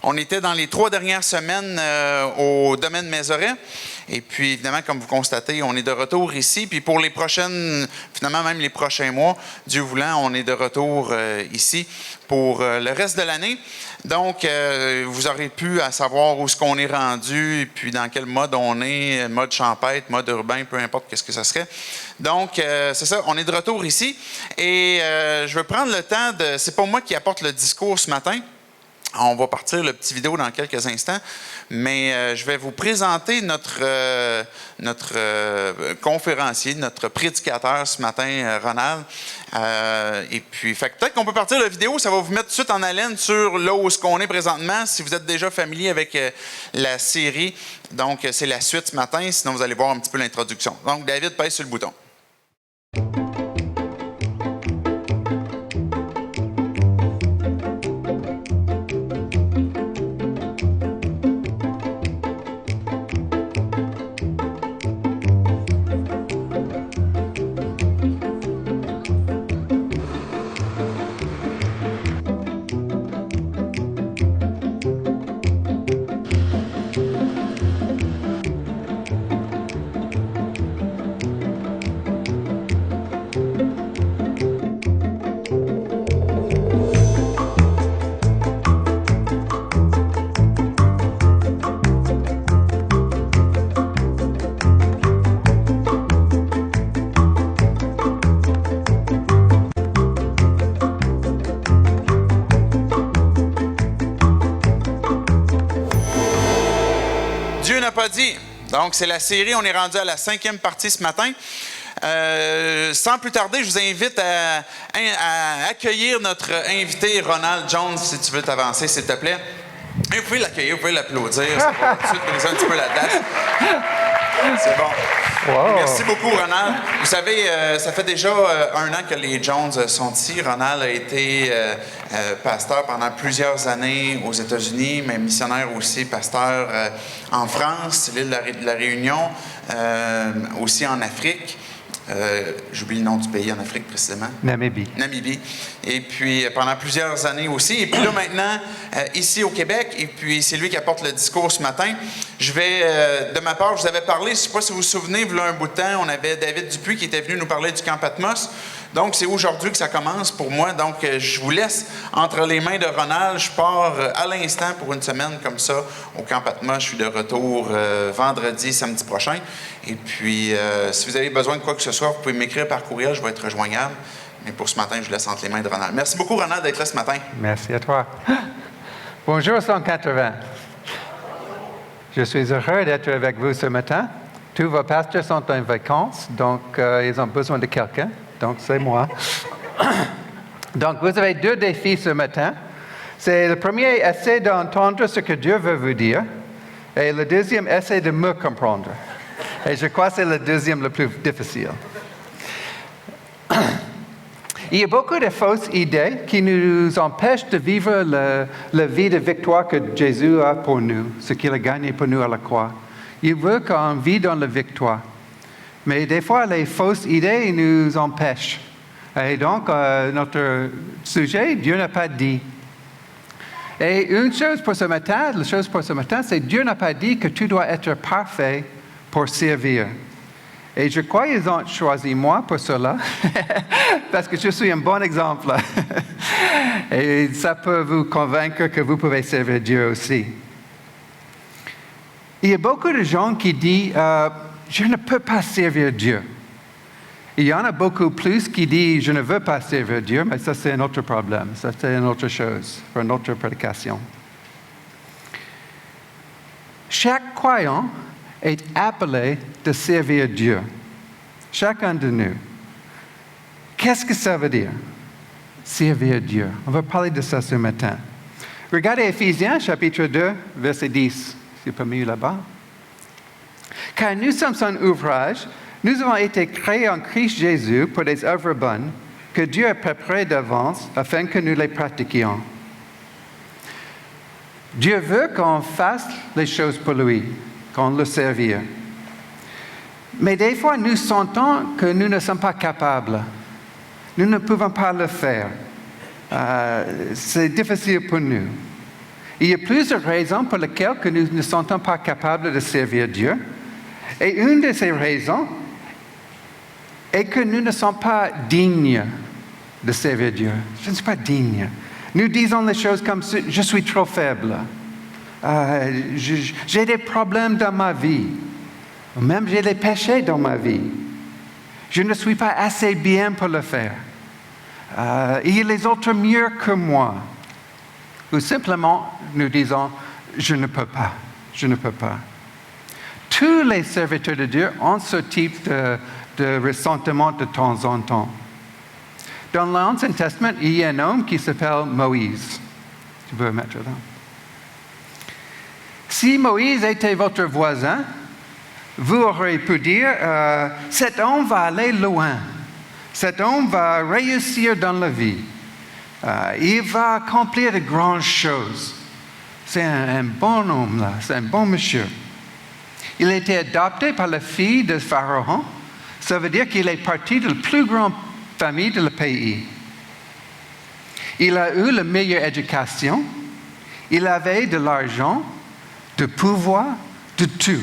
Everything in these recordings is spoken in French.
On était dans les 3 dernières semaines au domaine Mézeray. Et puis, évidemment, comme vous constatez, on est de retour ici. Puis pour les prochaines, finalement, même les prochains mois, Dieu voulant, on est de retour ici pour le reste de l'année. Donc, vous aurez pu à savoir où est-ce qu'on est rendu et puis dans quel mode on est, mode champêtre, mode urbain, peu importe qu'est-ce que ça serait. Donc, c'est ça, on est de retour ici. Et je veux prendre le temps de... C'est pas moi qui apporte le discours ce matin. On va partir le petit vidéo dans quelques instants, mais je vais vous présenter notre conférencier, notre prédicateur ce matin, Ronald. Et puis, peut-être qu'on peut partir la vidéo, ça va vous mettre tout de suite en haleine sur là où on est présentement, si vous êtes déjà familier avec la série. Donc, c'est la suite ce matin, sinon vous allez voir un petit peu l'introduction. Donc, David, pèse sur le bouton. Pas dit. Donc, c'est la série. On est rendu à la 5e partie ce matin. Sans plus tarder, je vous invite à accueillir notre invité, Ronald Jones, si tu veux t'avancer, s'il te plaît. Et vous pouvez l'accueillir, vous pouvez l'applaudir. Ça va tout de suite briser un petit peu la date. C'est bon. Wow. Merci beaucoup, Ronald. Vous savez, ça fait déjà 1 an que les Jones sont ici. Ronald a été pasteur pendant plusieurs années aux États-Unis, mais missionnaire aussi, pasteur en France, l'île de la Réunion, aussi en Afrique. J'oublie le nom du pays en Afrique précisément. Namibie. Et puis pendant plusieurs années aussi. Et puis là maintenant, ici au Québec, et puis c'est lui qui apporte le discours ce matin. Je vais, de ma part, je vous avais parlé, je ne sais pas si vous vous souvenez, il y a un bout de temps, on avait David Dupuis qui était venu nous parler du camp Patmos. Donc, c'est aujourd'hui que ça commence pour moi. Donc, je vous laisse entre les mains de Ronald. Je pars à l'instant pour une semaine comme ça au camp Patmos. Je suis de retour vendredi, samedi prochain. Et puis, si vous avez besoin de quoi que ce soit, vous pouvez m'écrire par courriel. Je vais être rejoignable. Mais pour ce matin, je vous laisse entre les mains de Ronald. Merci beaucoup, Ronald, d'être là ce matin. Merci à toi. Bonjour 180. Je suis heureux d'être avec vous ce matin. Tous vos pasteurs sont en vacances, donc ils ont besoin de quelqu'un. Donc, c'est moi. Donc, vous avez 2 défis ce matin. C'est le premier, essayer d'entendre ce que Dieu veut vous dire. Et le deuxième, essayer de me comprendre. Et je crois que c'est le deuxième le plus difficile. Il y a beaucoup de fausses idées qui nous empêchent de vivre la vie de victoire que Jésus a pour nous, ce qu'il a gagné pour nous à la croix. Il veut qu'on vive dans la victoire. Mais des fois, les fausses idées nous empêchent. Et donc, notre sujet, Dieu n'a pas dit. Et une chose pour ce matin, la chose pour ce matin, c'est Dieu n'a pas dit que tu dois être parfait pour servir. Et je crois qu'ils ont choisi moi pour cela, parce que je suis un bon exemple. Et ça peut vous convaincre que vous pouvez servir Dieu aussi. Il y a beaucoup de gens qui disent je ne peux pas servir Dieu. Il y en a beaucoup plus qui disent je ne veux pas servir Dieu, mais ça c'est un autre problème, ça c'est une autre chose, pour une autre prédication. Chaque croyant est appelé de servir Dieu. Chacun de nous. Qu'est-ce que ça veut dire? Servir Dieu. On va parler de ça ce matin. Regardez Éphésiens chapitre 2, verset 10. C'est pas mis là-bas. Car nous sommes son ouvrage, nous avons été créés en Christ Jésus pour des œuvres bonnes que Dieu a préparées d'avance afin que nous les pratiquions. Dieu veut qu'on fasse les choses pour lui, qu'on le servir. Mais des fois, nous sentons que nous ne sommes pas capables. Nous ne pouvons pas le faire. C'est difficile pour nous. Il y a plusieurs raisons pour lesquelles que nous ne sentons pas capables de servir Dieu. Et une de ces raisons est que nous ne sommes pas dignes de servir Dieu. Je ne suis pas digne. Nous disons les choses comme « je suis trop faible ». J'ai des problèmes dans ma vie. Même j'ai des péchés dans ma vie. Je ne suis pas assez bien pour le faire. Il y a les autres mieux que moi. Ou simplement, nous disons, je ne peux pas. Je ne peux pas. Tous les serviteurs de Dieu ont ce type de ressentiment de temps en temps. Dans l'Ancien Testament, il y a un homme qui s'appelle Moïse. Tu peux mettre là. Si Moïse était votre voisin, vous auriez pu dire, cet homme va aller loin. Cet homme va réussir dans la vie. Il va accomplir de grandes choses. C'est un bon homme, là. C'est un bon monsieur. Il a été adopté par la fille de Pharaon. Ça veut dire qu'il est parti de la plus grande famille du pays. Il a eu la meilleure éducation. Il avait de l'argent, de pouvoir, de tout.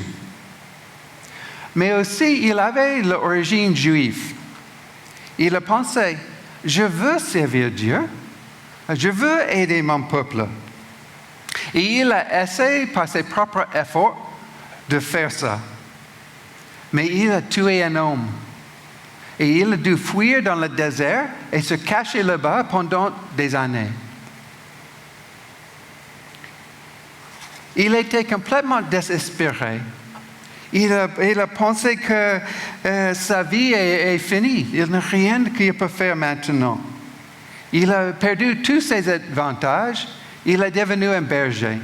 Mais aussi, il avait l'origine juive. Il a pensé, je veux servir Dieu, je veux aider mon peuple. Et il a essayé par ses propres efforts de faire ça. Mais il a tué un homme. Et il a dû fuir dans le désert et se cacher là-bas pendant des années. Il était complètement désespéré. Il a pensé que sa vie est finie. Il n'a rien qu'il peut faire maintenant. Il a perdu tous ses avantages. Il est devenu un berger.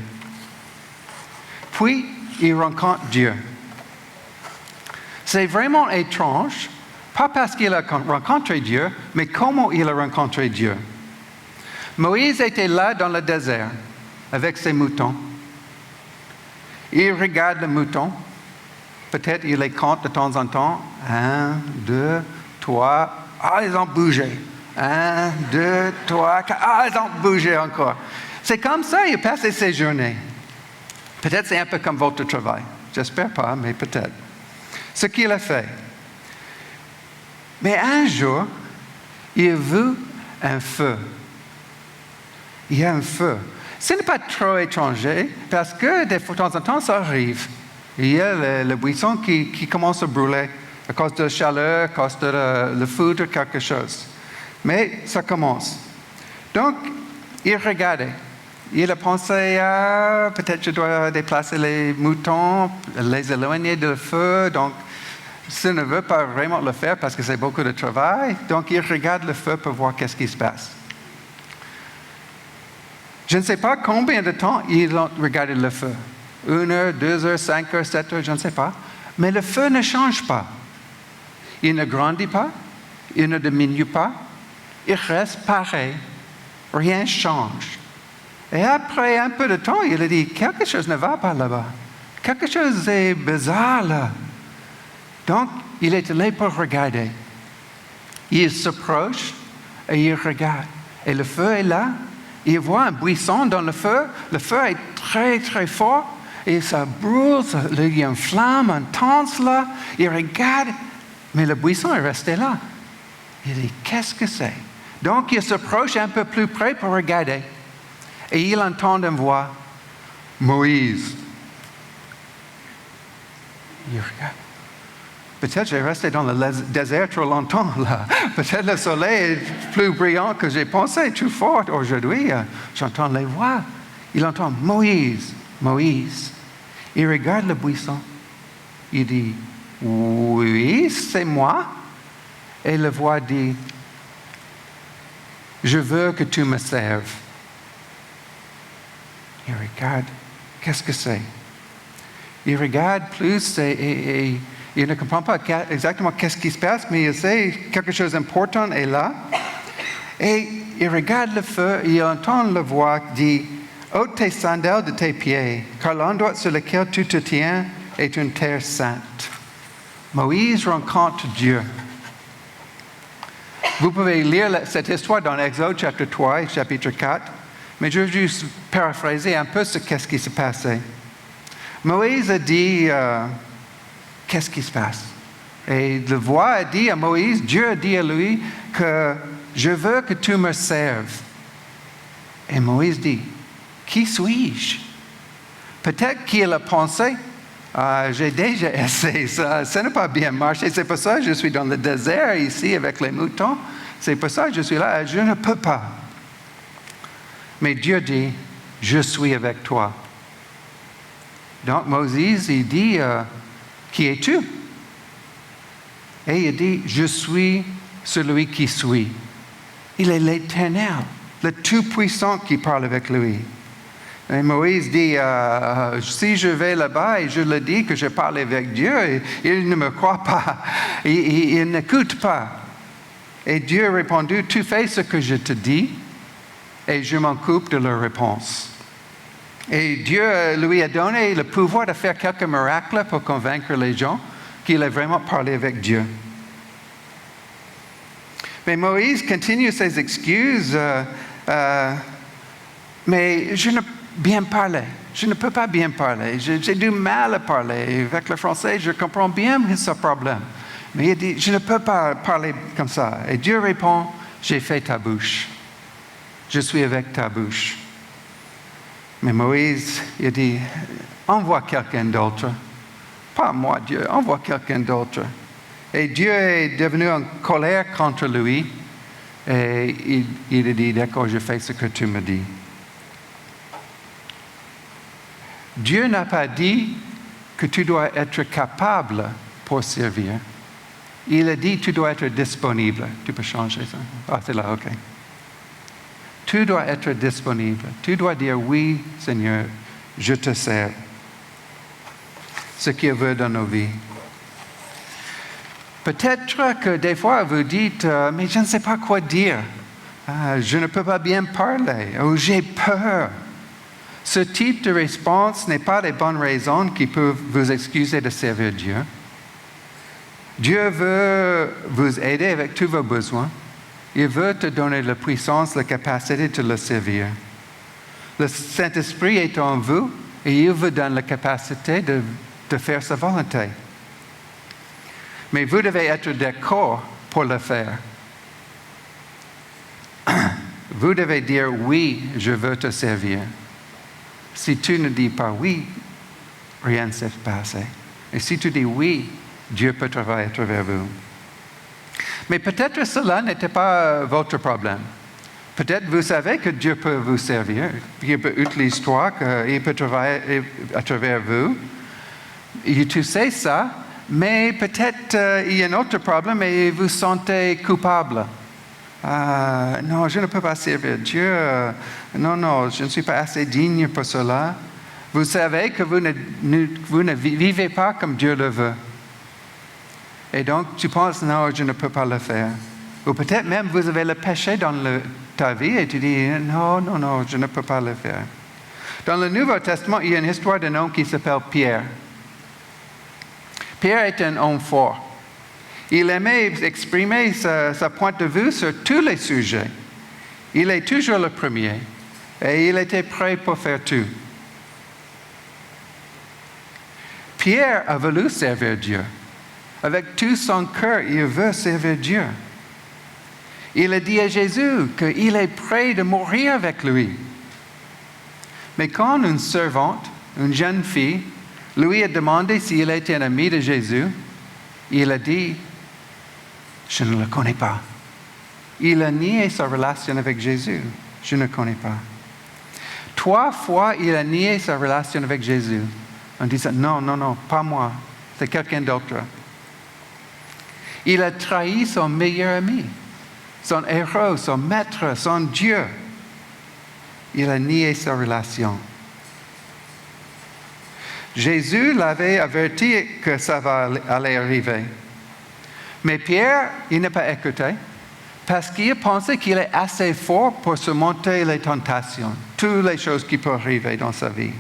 Puis, il rencontre Dieu. C'est vraiment étrange, pas parce qu'il a rencontré Dieu, mais comment il a rencontré Dieu. Moïse était là dans le désert, avec ses moutons. Il regarde les moutons. Peut-être il les compte de temps en temps. 1, 2, 3. Ah, ils ont bougé. 1, 2, 3, 4. Ah, ils ont bougé encore. C'est comme ça il passe ses journées. Peut-être c'est un peu comme votre travail. J'espère pas, mais peut-être. Ce qu'il a fait. Mais un jour, il a vu un feu. Il y a un feu. Ce n'est pas trop étranger, parce que de temps en temps, ça arrive. Il y a le buisson qui commence à brûler à cause de la chaleur, à cause de la foudre, quelque chose. Mais ça commence. Donc, il regardait. Il a pensé, peut-être je dois déplacer les moutons, les éloigner du feu. Donc, s'il ne veut pas vraiment le faire parce que c'est beaucoup de travail, donc il regarde le feu pour voir qu'est-ce qui se passe. Je ne sais pas combien de temps ils ont regardé le feu. 1 heure, 2 heures, 5 heures, 7 heures, je ne sais pas. Mais le feu ne change pas. Il ne grandit pas. Il ne diminue pas. Il reste pareil. Rien ne change. Et après un peu de temps, il a dit, quelque chose ne va pas là-bas. Quelque chose est bizarre là. Donc, il est allé pour regarder. Il s'approche et il regarde. Et le feu est là. Il voit un buisson dans le feu. Le feu est très, très fort. Et ça brûle, il y a une flamme intense là. Il regarde, mais le buisson est resté là. Il dit, qu'est-ce que c'est? Donc, il s'approche un peu plus près pour regarder. Et il entend une voix, Moïse. Il regarde. Peut-être j'ai resté dans le désert trop longtemps là. Peut-être le soleil est plus brillant que j'ai pensé, plus fort aujourd'hui. J'entends les voix. Il entend Moïse, Moïse. Il regarde le buisson. Il dit, oui, c'est moi. Et la voix dit, je veux que tu me serves. Il regarde, qu'est-ce que c'est? Il regarde plus et il ne comprend pas exactement qu'est-ce qui se passe, mais il sait quelque chose d'important est là. Et il regarde le feu et il entend la voix qui dit, ôte tes sandales de tes pieds, car l'endroit sur lequel tu te tiens est une terre sainte. Moïse rencontre Dieu. Vous pouvez lire cette histoire dans Exode chapitre 3 et chapitre 4. Mais je vais juste paraphraser un peu qu'est-ce qui se passait. Moïse a dit, qu'est-ce qui se passe? Et la voix a dit à Moïse, Dieu a dit à lui que je veux que tu me serves. Et Moïse dit, qui suis-je? Peut-être qu'il a pensé, j'ai déjà essayé ça n'a pas bien marché, c'est pour ça que je suis dans le désert ici avec les moutons, c'est pour ça que je suis là, je ne peux pas. Mais Dieu dit, je suis avec toi. Donc Moïse, il dit, qui es-tu? Et il dit, je suis celui qui suis. Il est l'Éternel, le Tout-Puissant qui parle avec lui. Et Moïse dit, si je vais là-bas et je le dis que je parle avec Dieu, il ne me croit pas, il n'écoute pas. Et Dieu a répondu, tu fais ce que je te dis et je m'en coupe de leur réponse. Et Dieu lui a donné le pouvoir de faire quelques miracles pour convaincre les gens qu'il a vraiment parlé avec Dieu. Mais Moïse continue ses excuses, mais je ne bien parler. Je ne peux pas bien parler. J'ai du mal à parler. Avec le français, je comprends bien ce problème. Mais il dit, je ne peux pas parler comme ça. Et Dieu répond, j'ai fait ta bouche. Je suis avec ta bouche. Mais Moïse, il dit, envoie quelqu'un d'autre. Pas moi, Dieu, envoie quelqu'un d'autre. Et Dieu est devenu en colère contre lui. Et il a dit, d'accord, je fais ce que tu me dis. Dieu n'a pas dit que tu dois être capable pour servir. Il a dit que tu dois être disponible. Tu peux changer ça? Ah, c'est là, OK. Tu dois être disponible. Tu dois dire, oui, Seigneur, je te sers. Ce qu'il veut dans nos vies. Peut-être que des fois, vous dites, mais je ne sais pas quoi dire. Je ne peux pas bien parler. Ou j'ai peur. Ce type de réponse n'est pas les bonnes raisons qui peuvent vous excuser de servir Dieu. Dieu veut vous aider avec tous vos besoins. Il veut te donner la puissance, la capacité de le servir. Le Saint-Esprit est en vous et il vous donne la capacité de faire sa volonté. Mais vous devez être d'accord pour le faire. Vous devez dire oui, je veux te servir. Si tu ne dis pas oui, rien ne s'est passé. Et si tu dis oui, Dieu peut travailler à travers vous. Mais peut-être cela n'était pas votre problème. Peut-être vous savez que Dieu peut vous servir, qu'il peut utiliser toi, qu'il peut travailler à travers vous. Et tu sais ça, mais peut-être il y a un autre problème et vous vous sentez coupable. Non, je ne peux pas servir Dieu. Non, je ne suis pas assez digne pour cela. Vous savez que vous ne vivez pas comme Dieu le veut. Et donc, tu penses, non, je ne peux pas le faire. Ou peut-être même vous avez le péché dans ta vie et tu dis, non, je ne peux pas le faire. Dans le Nouveau Testament, il y a une histoire d'un homme qui s'appelle Pierre. Pierre est un homme fort. Il aimait exprimer sa point de vue sur tous les sujets. Il est toujours le premier. Et il était prêt pour faire tout. Pierre a voulu servir Dieu. Avec tout son cœur, il veut servir Dieu. Il a dit à Jésus qu'il est prêt de mourir avec lui. Mais quand une servante, une jeune fille, lui a demandé s'il était un ami de Jésus, il a dit, je ne le connais pas. Il a nié sa relation avec Jésus. Je ne le connais pas. 3 fois, il a nié sa relation avec Jésus. En disant, non, pas moi. C'est quelqu'un d'autre. Il a trahi son meilleur ami, son héros, son maître, son Dieu. Il a nié sa relation. Jésus l'avait averti que ça allait arriver. Mais Pierre, il n'a pas écouté parce qu'il pensait qu'il est assez fort pour surmonter les tentations, toutes les choses qui peuvent arriver dans sa vie.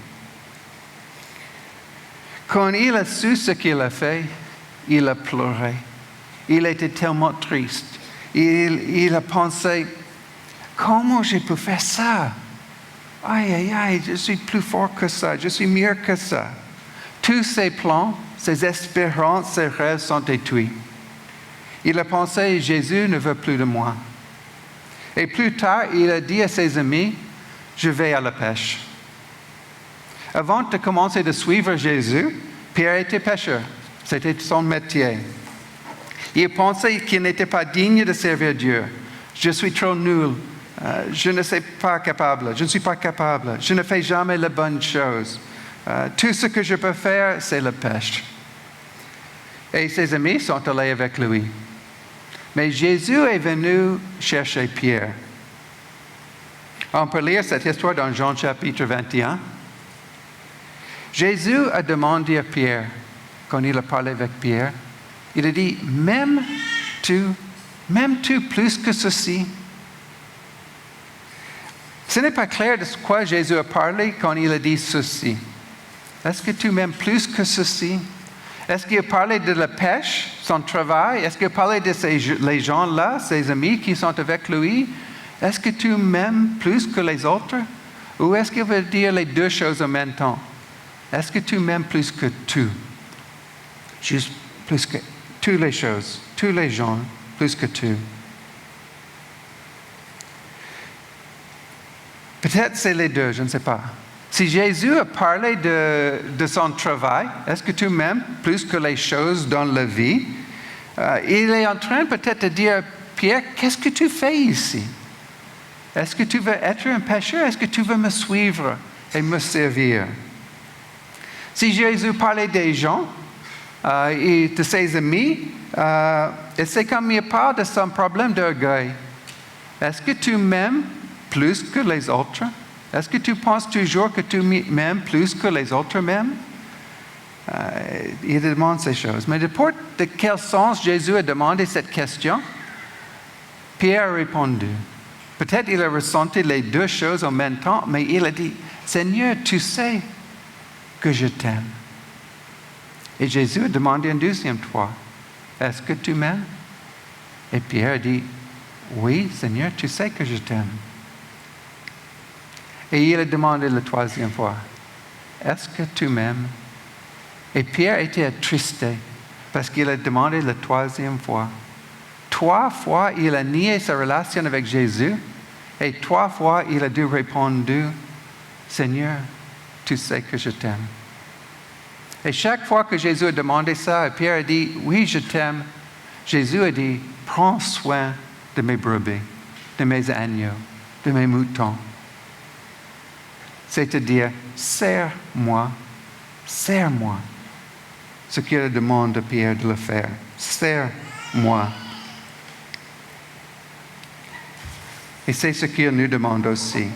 Quand il a su ce qu'il a fait, il a pleuré. Il était tellement triste. Il a pensé, comment j'ai pu faire ça? Aïe, aïe, aïe, je suis plus fort que ça, je suis mieux que ça. Tous ses plans, ses espérances, ses rêves sont détruits. Il a pensé, Jésus ne veut plus de moi. Et plus tard, il a dit à ses amis, je vais à la pêche. Avant de commencer de suivre Jésus, Pierre était pêcheur. C'était son métier. Il pensait qu'il n'était pas digne de servir Dieu. Je suis trop nul. Je ne suis pas capable. Je ne fais jamais les bonnes choses. Tout ce que je peux faire, c'est la pêche. Et ses amis sont allés avec lui. Mais Jésus est venu chercher Pierre. On peut lire cette histoire dans Jean chapitre 21. Jésus a demandé à Pierre, quand il a parlé avec Pierre, il a dit, m'aimes-tu plus que ceci? Ce n'est pas clair de quoi Jésus a parlé quand il a dit ceci. Est-ce que tu m'aimes plus que ceci? Est-ce qu'il a parlé de la pêche, son travail? Est-ce qu'il a parlé de les gens-là, ses amis qui sont avec lui? Est-ce que tu m'aimes plus que les autres? Ou est-ce qu'il veut dire les deux choses en même temps? Est-ce que tu m'aimes plus que tout? Juste plus que toutes les choses, tous les gens, plus que tout. Peut-être c'est les deux, je ne sais pas. Si Jésus a parlé de son travail, est-ce que tu m'aimes plus que les choses dans la vie? Il est en train peut-être de dire, Pierre, qu'est-ce que tu fais ici? Est-ce que tu veux être un pécheur? Est-ce que tu veux me suivre et me servir? Si Jésus parlait des gens et de ses amis, et c'est comme il parle de son problème d'orgueil. Est-ce que tu m'aimes plus que les autres? Est-ce que tu penses toujours que tu m'aimes plus que les autres m'aiment? Il demande ces choses. Mais de quel sens Jésus a demandé cette question? Pierre a répondu. Peut-être il a ressenti les deux choses en même temps, mais il a dit, Seigneur, tu sais que je t'aime. Et Jésus a demandé une deuxième fois, est-ce que tu m'aimes? Et Pierre a dit, oui, Seigneur, tu sais que je t'aime. Et il a demandé la troisième fois, est-ce que tu m'aimes? Et Pierre était attristé parce qu'il a demandé la troisième fois. 3 fois, il a nié sa relation avec Jésus et 3 fois, il a dû répondre, Seigneur, tu sais que je t'aime. Et chaque fois que Jésus a demandé ça, Pierre a dit, oui, je t'aime. Jésus a dit, prends soin de mes brebis, de mes agneaux, de mes moutons. C'est-à-dire, sers-moi. Ce qu'il demande à Pierre de le faire. Sers-moi. Et c'est ce qu'il nous demande aussi.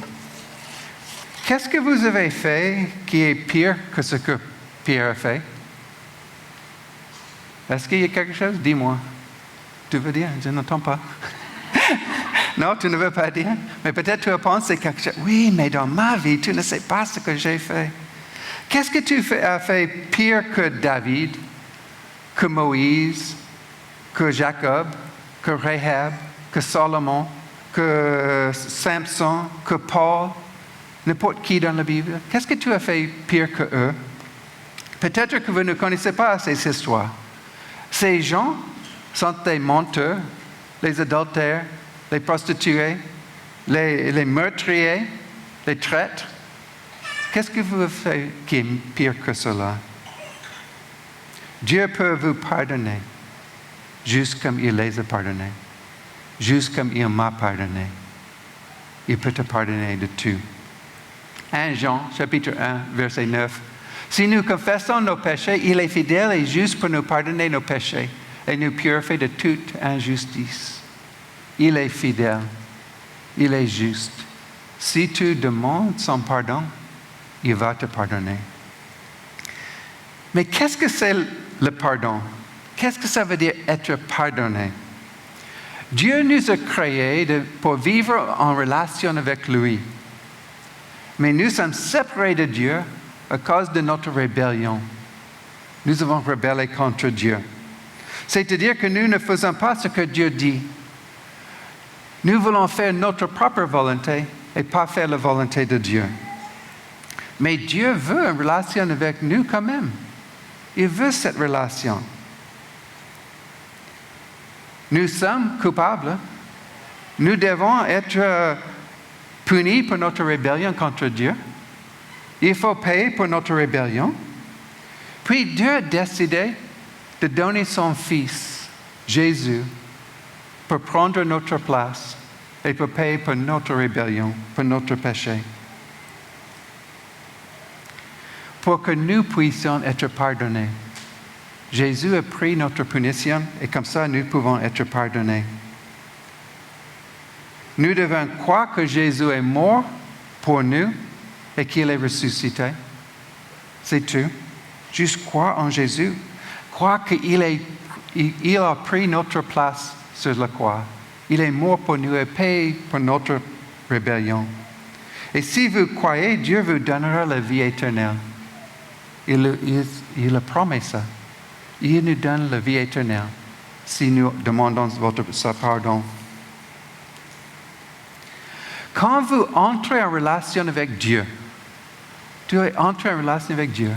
Qu'est-ce que vous avez fait qui est pire que ce que Pierre a fait? Est-ce qu'il y a quelque chose? Dis-moi. Tu veux dire? Je n'entends pas. Non, tu ne veux pas dire. Mais peut-être tu as pensé quelque chose. Oui, mais dans ma vie, tu ne sais pas ce que j'ai fait. Qu'est-ce que tu as fait pire que David, que Moïse, que Jacob, que Rahab, que Salomon, que Samson, que Paul, n'importe qui dans la Bible? Qu'est-ce que tu as fait pire que eux? Peut-être que vous ne connaissez pas ces histoires. Ces gens sont des menteurs, les adultères, les prostituées, les meurtriers, les traîtres. Qu'est-ce que vous faites qui est pire que cela? Dieu peut vous pardonner, juste comme il les a pardonnés, juste comme il m'a pardonné. Il peut te pardonner de tout. 1 Jean, chapitre 1, verset 9. Si nous confessons nos péchés, il est fidèle et juste pour nous pardonner nos péchés et nous purifier de toute injustice. Il est fidèle. Il est juste. Si tu demandes son pardon, il va te pardonner. Mais qu'est-ce que c'est le pardon? Qu'est-ce que ça veut dire être pardonné? Dieu nous a créés pour vivre en relation avec lui. Mais nous sommes séparés de Dieu à cause de notre rébellion. Nous avons rebellé contre Dieu. C'est-à-dire que nous ne faisons pas ce que Dieu dit. Nous voulons faire notre propre volonté et pas faire la volonté de Dieu. Mais Dieu veut une relation avec nous quand même. Il veut cette relation. Nous sommes coupables. Nous devons être punis pour notre rébellion contre Dieu. Il faut payer pour notre rébellion. Puis Dieu a décidé de donner son Fils, Jésus, pour prendre notre place et pour payer pour notre rébellion, pour notre péché. Pour que nous puissions être pardonnés. Jésus a pris notre punition et comme ça nous pouvons être pardonnés. Nous devons croire que Jésus est mort pour nous et qu'il est ressuscité. C'est tout. Juste croire en Jésus. Croire qu'il a pris notre place sur la croix. Il est mort pour nous et payé pour notre rébellion. Et si vous croyez, Dieu vous donnera la vie éternelle. Il a promis ça. Il nous donne la vie éternelle si nous demandons sa pardon. Quand vous entrez en relation avec Dieu, tu entres en relation avec Dieu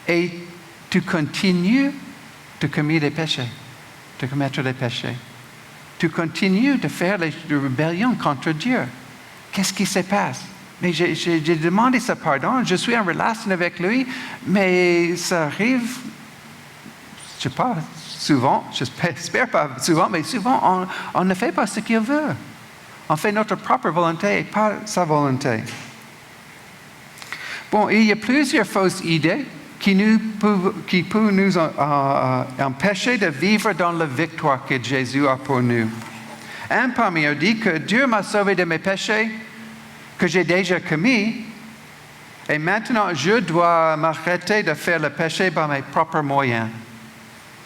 et tu continues de commettre des péchés. Tu continues de faire des rébellions contre Dieu. Qu'est-ce qui se passe? Mais j'ai demandé sa pardon, je suis en relation avec lui, mais ça arrive, je ne sais pas, souvent, j'espère pas souvent, mais souvent on ne fait pas ce qu'il veut. On fait notre propre volonté et pas sa volonté. Bon, il y a plusieurs fausses idées qui peuvent nous empêcher de vivre dans la victoire que Jésus a pour nous. Un parmi eux dit que Dieu m'a sauvé de mes péchés que j'ai déjà commis et maintenant je dois m'arrêter de faire le péché par mes propres moyens.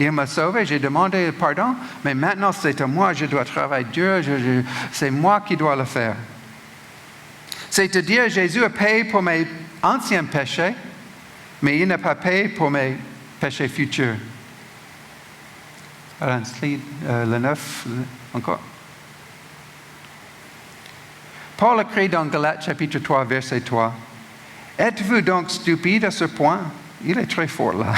Il m'a sauvé, j'ai demandé pardon, mais maintenant c'est à moi, je dois travailler Dieu, c'est moi qui dois le faire. C'est-à-dire, Jésus a payé pour mes anciens péchés, mais il n'a pas payé pour mes péchés futurs. Alors, le 9, encore. Paul écrit dans Galates chapitre 3, verset 3. Êtes-vous donc stupide à ce point? Il est très fort là.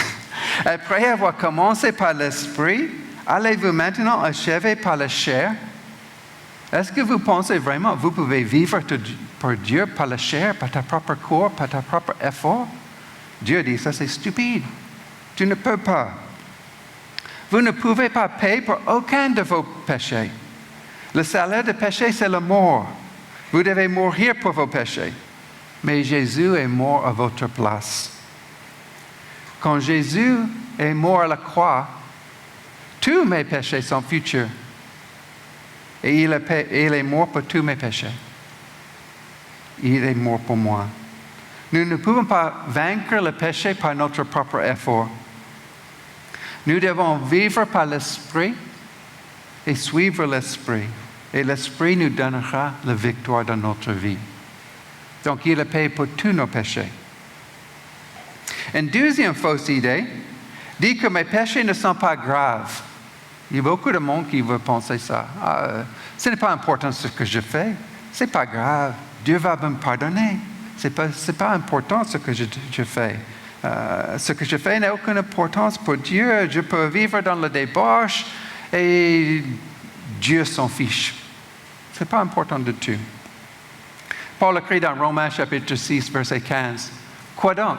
Après avoir commencé par l'esprit, allez-vous maintenant achever par la chair? Est-ce que vous pensez vraiment que vous pouvez vivre pour Dieu par la chair, par ta propre corps, par ta propre effort? Dieu dit, ça c'est stupide. Tu ne peux pas. Vous ne pouvez pas payer pour aucun de vos péchés. Le salaire du péché, c'est la mort. Vous devez mourir pour vos péchés. Mais Jésus est mort à votre place. Quand Jésus est mort à la croix, tous mes péchés sont futurs. Et il est mort pour tous mes péchés. Il est mort pour moi. Nous ne pouvons pas vaincre le péché par notre propre effort. Nous devons vivre par l'Esprit et suivre l'Esprit. Et l'Esprit nous donnera la victoire dans notre vie. Donc, il a payé pour tous nos péchés. Une deuxième fausse idée dit que mes péchés ne sont pas graves. Il y a beaucoup de monde qui veut penser ça. Ce n'est pas important ce que je fais. Ce n'est pas grave. Dieu va me pardonner. Ce n'est pas important ce que je fais. Ce que je fais n'a aucune importance pour Dieu. Je peux vivre dans la débauche et Dieu s'en fiche. Ce n'est pas important du tout. Paul écrit dans Romains chapitre 6, verset 15. Quoi donc?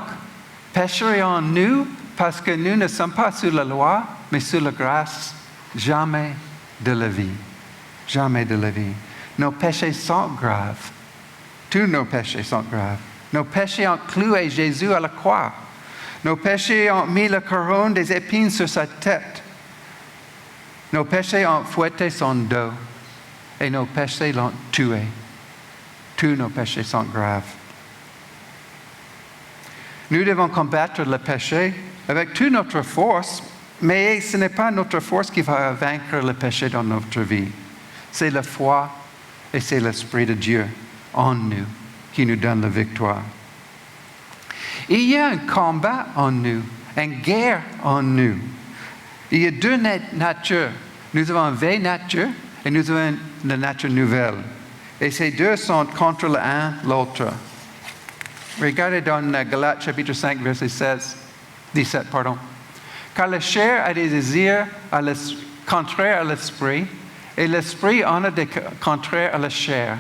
Pécherions-nous parce que nous ne sommes pas sous la loi, mais sous la grâce? Jamais de la vie. Jamais de la vie. Nos péchés sont graves. Tous nos péchés sont graves. Nos péchés ont cloué Jésus à la croix. Nos péchés ont mis la couronne des épines sur sa tête. Nos péchés ont fouetté son dos. Et nos péchés l'ont tué. Tous nos péchés sont graves. Nous devons combattre le péché avec toute notre force, mais ce n'est pas notre force qui va vaincre le péché dans notre vie. C'est la foi et c'est l'Esprit de Dieu en nous qui nous donne la victoire. Il y a un combat en nous, une guerre en nous. Il y a deux natures. Nous avons une vieille nature et nous avons la nature nouvelle. Et ces deux sont contre l'un l'autre. Regardez dans Galates chapitre 5, verset 17. Car la chair a des désirs contraires à l'esprit, et l'esprit en a des contraires à la chair.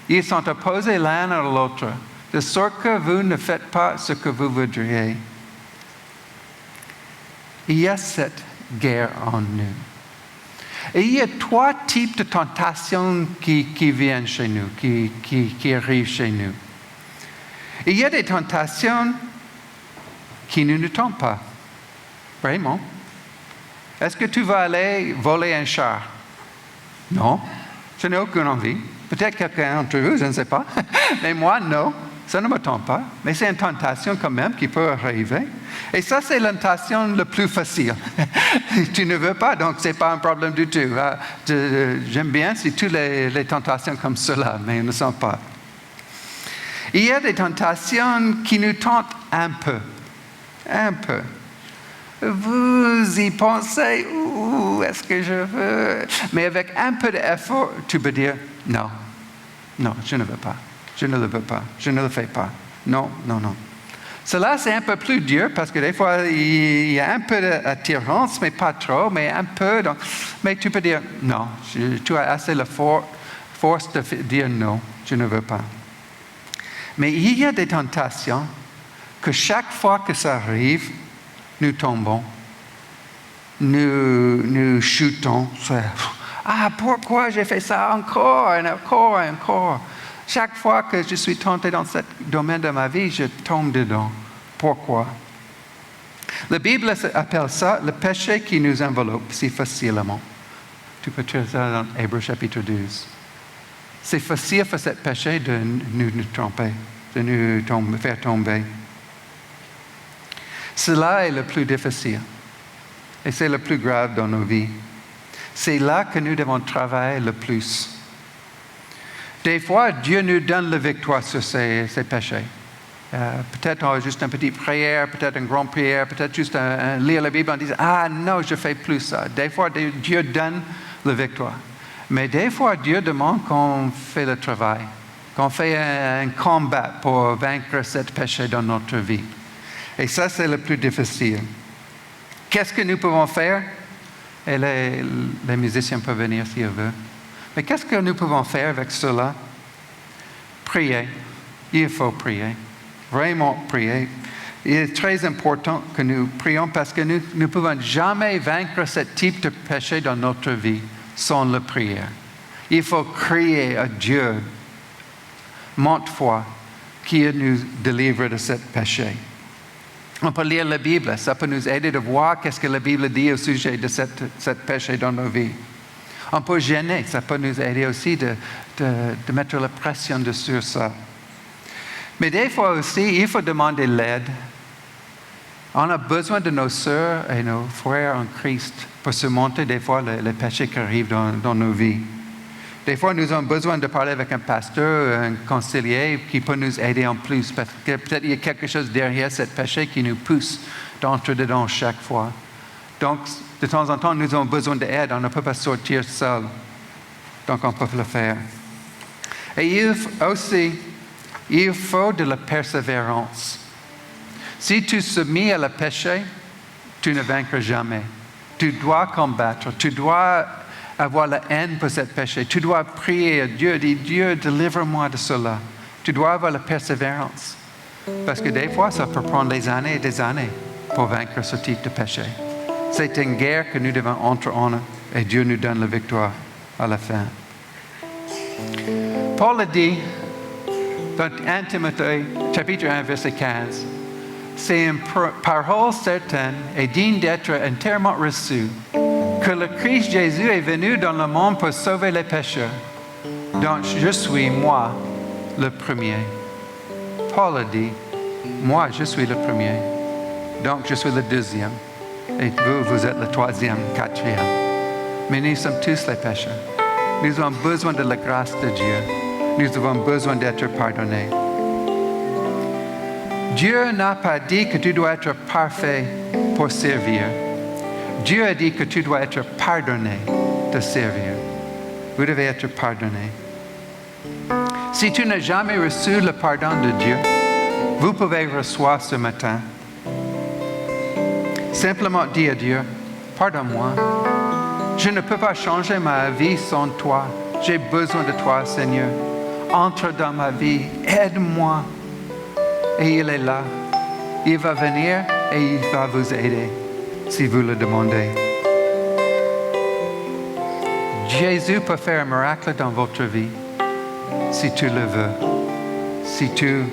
Ils sont opposés l'un à l'autre, de sorte que vous ne faites pas ce que vous voudriez. Il y a cette guerre en nous. Et il y a trois types de tentations qui viennent chez nous, qui arrivent chez nous. Il y a des tentations qui ne nous tentent pas. Vraiment. Est-ce que tu vas aller voler un char? Non. Je n'ai aucune envie. Peut-être quelqu'un d'entre vous, je ne sais pas. Mais moi, non. Ça ne me tente pas. Mais c'est une tentation quand même qui peut arriver. Et ça, c'est la tentation la plus facile. Tu ne veux pas, donc ce n'est pas un problème du tout. J'aime bien si toutes les tentations comme cela, mais elles ne sont pas. Il y a des tentations qui nous tentent un peu. Un peu. Vous y pensez, est-ce que je veux? Mais avec un peu d'effort, tu peux dire, non, je ne veux pas. Je ne le veux pas. Je ne le fais pas. Non. Cela, c'est un peu plus dur parce que des fois, il y a un peu d'attirance, mais pas trop, mais un peu. Donc, mais tu peux dire, non, tu as assez la force de dire non, je ne veux pas. Mais il y a des tentations que chaque fois que ça arrive, nous tombons, nous chutons. Pourquoi j'ai fait ça encore? Chaque fois que je suis tenté dans ce domaine de ma vie, je tombe dedans. Pourquoi? La Bible appelle ça le péché qui nous enveloppe si facilement. Tu peux trouver ça dans Hébreux chapitre 12. C'est facile pour ce péché de nous tromper, de nous faire tomber. Cela est le plus difficile. Et c'est le plus grave dans nos vies. C'est là que nous devons travailler le plus. Des fois, Dieu nous donne la victoire sur ces péchés. Peut-être juste une petite prière, peut-être une grande prière, peut-être juste lire la Bible en disant « Ah non, je ne fais plus ça ». Des fois, Dieu donne la victoire. Mais des fois, Dieu demande qu'on fait le travail, qu'on fait un combat pour vaincre ce péché dans notre vie. Et ça, c'est le plus difficile. Qu'est-ce que nous pouvons faire? Et les musiciens peuvent venir s'ils veulent. Mais qu'est-ce que nous pouvons faire avec cela? Prier. Il faut prier. Vraiment prier. Il est très important que nous prions parce que nous ne pouvons jamais vaincre ce type de péché dans notre vie sans la prière. Il faut crier à Dieu, maintes fois, qui nous délivre de ce péché. On peut lire la Bible, ça peut nous aider de voir qu'est-ce que la Bible dit au sujet de ce péché dans nos vies. On peut jeûner, ça peut nous aider aussi de mettre la pression sur ça. Mais des fois aussi, il faut demander l'aide. On a besoin de nos sœurs et nos frères en Christ pour surmonter des fois les péchés qui arrivent dans nos vies. Des fois, nous avons besoin de parler avec un pasteur, un conseiller qui peut nous aider en plus parce que peut-être il y a quelque chose derrière ce péché qui nous pousse d'entrer dedans chaque fois. Donc, de temps en temps, nous avons besoin d'aide. On ne peut pas sortir seul. Donc, on peut le faire. Et il faut de la persévérance. Si tu submets à le péché, tu ne vaincras jamais. Tu dois combattre. Tu dois avoir la haine pour ce péché. Tu dois prier à Dieu, dire Dieu, délivre-moi de cela. Tu dois avoir la persévérance. Parce que des fois, ça peut prendre des années et des années pour vaincre ce type de péché. C'est une guerre que nous devons entrer en et Dieu nous donne la victoire à la fin. Paul a dit dans 1 Timothée, chapitre 1, verset 15, c'est une parole certaine et digne d'être entièrement reçue, que le Christ Jésus est venu dans le monde pour sauver les pécheurs. Donc je suis, moi, le premier. Paul a dit, moi, je suis le premier. Donc je suis le deuxième. Et vous êtes le troisième, quatrième. Mais nous sommes tous les pécheurs. Nous avons besoin de la grâce de Dieu. Nous avons besoin d'être pardonnés. Dieu n'a pas dit que tu dois être parfait pour servir. Dieu a dit que tu dois être pardonné de servir. Vous devez être pardonné. Si tu n'as jamais reçu le pardon de Dieu, vous pouvez recevoir ce matin. Simplement dis à Dieu, pardonne-moi. Je ne peux pas changer ma vie sans toi. J'ai besoin de toi, Seigneur. Entre dans ma vie, aide-moi. Et il est là. Il va venir et il va vous aider si vous le demandez. Jésus peut faire un miracle dans votre vie si tu le veux, si tu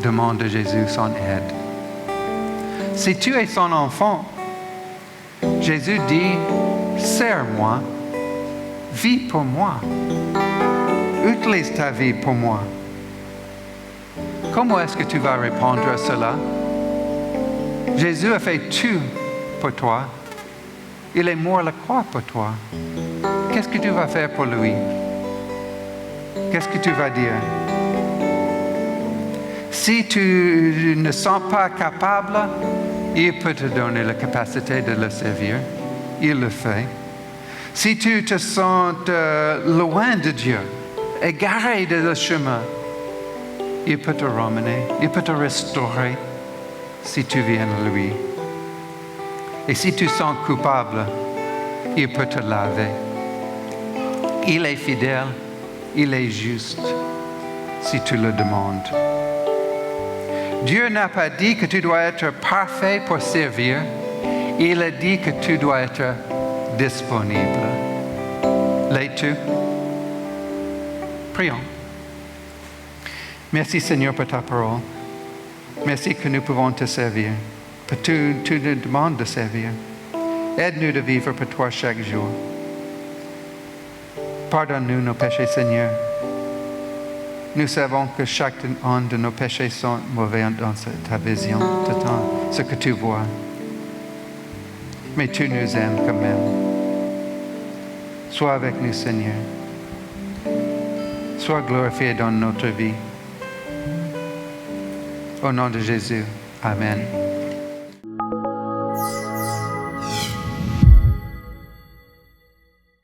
demandes à Jésus son aide. Si tu es son enfant, Jésus dit, sers-moi, vis pour moi, utilise ta vie pour moi. Comment est-ce que tu vas répondre à cela? Jésus a fait tout pour toi. Il est mort à la croix pour toi. Qu'est-ce que tu vas faire pour lui? Qu'est-ce que tu vas dire? Si tu ne sens pas capable, il peut te donner la capacité de le servir. Il le fait. Si tu te sens loin de Dieu, égaré de le chemin, il peut te ramener, il peut te restaurer si tu viens à lui. Et si tu sens coupable, il peut te laver. Il est fidèle, il est juste si tu le demandes. Dieu n'a pas dit que tu dois être parfait pour servir. Il a dit que tu dois être disponible. L'es-tu? Prions. Merci Seigneur pour ta parole. Merci que nous pouvons te servir. Que tu nous demandes de servir. Aide-nous de vivre pour toi chaque jour. Pardonne-nous nos péchés, Seigneur. Nous savons que chacun de nos péchés sont mauvais dans ta vision, de ce que tu vois. Mais tu nous aimes quand même. Sois avec nous, Seigneur. Sois glorifié dans notre vie. Au nom de Jésus. Amen.